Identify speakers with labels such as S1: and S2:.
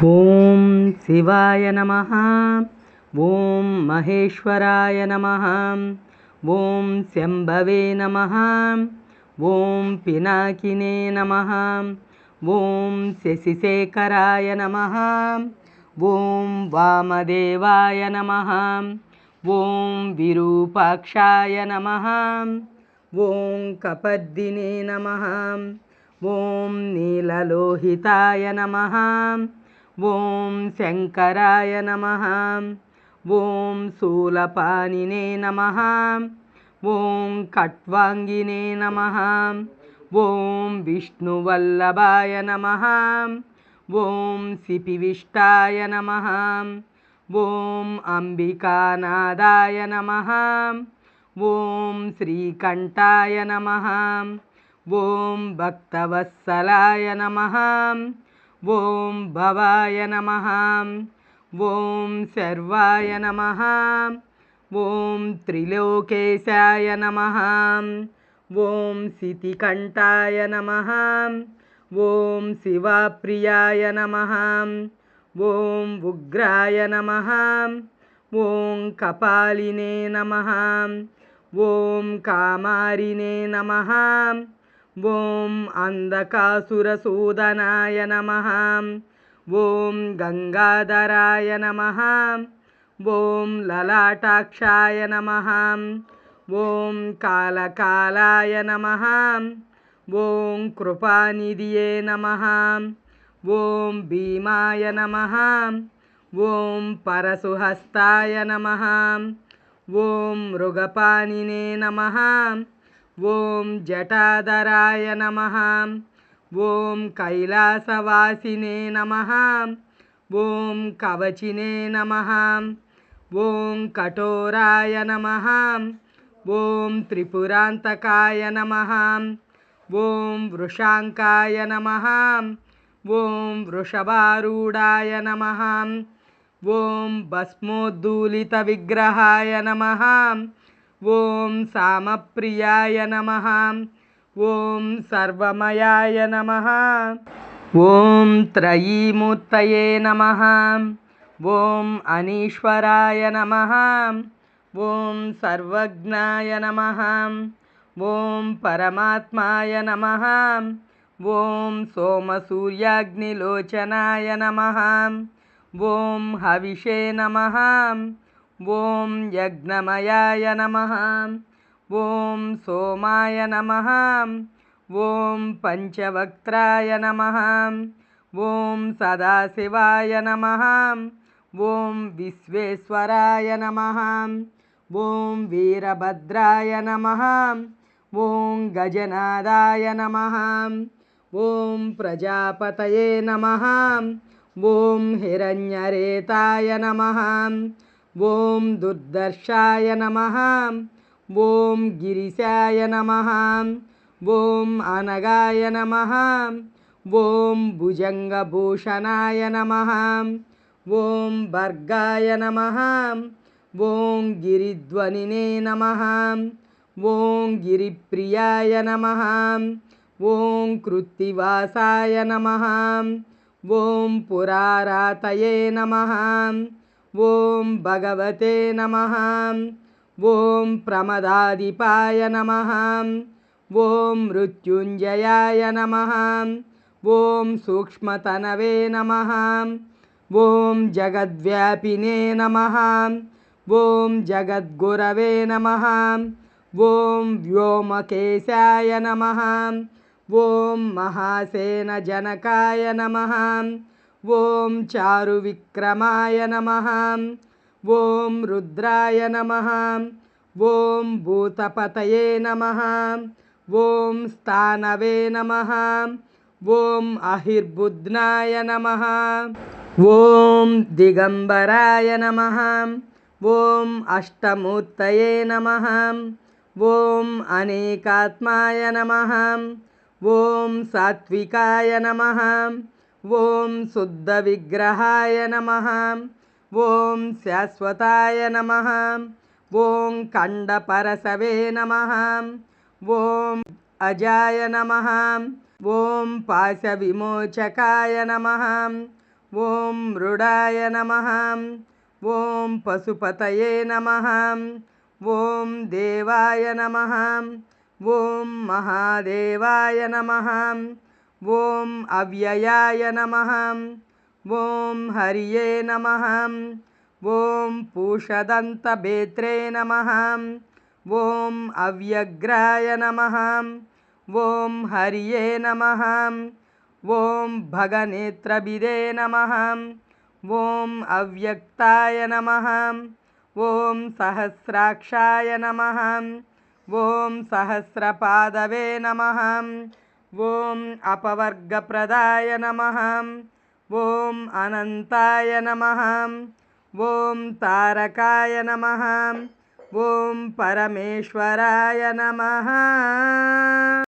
S1: ఓం శివాయ నమః. ఓం మహేశ్వరాయ నమః. ఓం శంభవే నమః. ఓం పినాకినే నమః. ఓం శశిశేఖరాయ నమః. ఓం వామదేవాయ నమః. ఓం విరూపాక్షాయ నమః. ఓం కపర్దినే నమః. ఓం నీలలోహితాయ నమః. ఓం శంకరాయ నమః. ఓం శూలపాణినే నమః. ఓం ఖట్వాంగినే నమః. ఓం విష్ణువల్లభాయ నమః. ఓం సిపివిష్టాయ నమః. ఓం అంబికానాదాయ నమః. ఓం శ్రీకంఠాయ నమః. ఓం భక్తవత్సలాయ నమః. ఓం భవాయ నమః. ఓం శర్వాయ నమః. ఓం త్రిలోకేశాయ నమః. ఓం శితికంఠాయ నమః. ఓం శివప్రియాయ నమః. ఓం ఉగ్రాయ నమః. ఓం కపాలినే నమః. ఓం కామారినే నమః. ఓం అంధకాసురసూదనాయ నమః. ఓం గంగాధరాయ నమః. ఓం లలాటాక్షాయ నమః. ఓం కాళకాలాయ నమః. ఓం కృపానిధియే నమః. ఓం భీమాయ నమః. ఓం పరశుహస్తాయ నమః. ఓం మృగపాణినే నమః. ఓం జటాధరాయ నమః. ఓం కైలాసవాసినే నమః. ఓం కవచినే నమః. ఓం కఠోరాయ నమః. ఓం త్రిపురాంతకాయ నమః. ఓం వృషాంకాయ నమః. ఓం వృషభారూఢాయ నమః. ఓం భస్మోద్ధూళిత విగ్రహాయ నమః. ఓం సామప్రియాయ నమః. ఓం సర్వమయాయ నమః. ఓం త్రయీమూర్తయే నమః. ఓం అనీశ్వరాయ నమః. ఓం సర్వజ్ఞాయ నమః. ఓం పరమాత్మాయ నమః. ఓం సోమసూర్యాగ్నిలోచనాయ నమః. ఓం హవిషే నమః. ఓం యజ్ఞమయాయ నమః. ఓం సోమాయ నమః. ఓం పంచవక్త్రాయ నమః. ఓం సదాశివాయ నమః. ఓం విశ్వేశ్వరాయ నమః. ఓం వీరభద్రాయ నమః. ఓం గజనాదాయ నమః. ఓం ప్రజాపతయే నమః. ఓం హిరణ్యరేతాయ నమః. ఓం దుర్దర్శాయ నమః. ఓం గిరిశాయ నమః. ఓం అనగాయ నమః. ఓం భుజంగభూషణాయ నమః. ఓం భర్గాయ నమః. ఓం గిరిధ్వనినే నమః. ఓం గిరిప్రియాయ నమః. ఓం కృత్తివాసాయ నమః. ఓం పురారాతయే నమః. ఓం భగవతే నమః. ఓం ప్రమదాధిపాయ నమః. ఓం మృత్యుంజయాయ నమః. ఓం సూక్ష్మతనవే నమః. ఓం జగద్వ్యాపినే నమః. ఓం జగద్గురవే నమః. ఓం వ్యోమకేశాయ నమః. ఓం మహాసేనజనకాయ నమః. ఓం చారువిక్రమాయ నమః. ఓం రుద్రాయ నమః. ఓం భూతపతయే నమః. ఓం స్థానవే నమః. ఓం అహిర్బుధ్నాయ నమః. ఓం దిగంబరాయ నమః. ఓం అష్టమూర్తయే నమః. ఓం అనేకాత్మాయ నమః. ఓం సాత్వికాయ నమః. ఓం శుద్ధ విగ్రహాయ నమః. ఓం శాశ్వతాయ నమః. ఓం ఖండపరసవే నమః. ఓం అజాయ నమః. ఓం పాశవిమోచకాయ నమః. ఓం మృడాయ నమః ఓం పశుపతయే నమః ఓం దేవాయ నమః ఓం మహాదేవాయ నమః ఓం అవ్యయాయ నమః ఓం హరియే నమః ఓం పూషదంతభేత్రే నమః ఓం అవ్యగ్రాయ నమః ఓం హరియే నమః ఓం భగనేత్రభిదే నమః ఓం అవ్యక్తాయ నమః ఓం సహస్రాక్షాయ నమః ఓం సహస్రపాదవే నమః ఓం అపవర్గప్రదాయ నమః ఓం అనంతాయ నమః ఓం తారకాయ నమః ఓం పరమేశ్వరాయ నమః.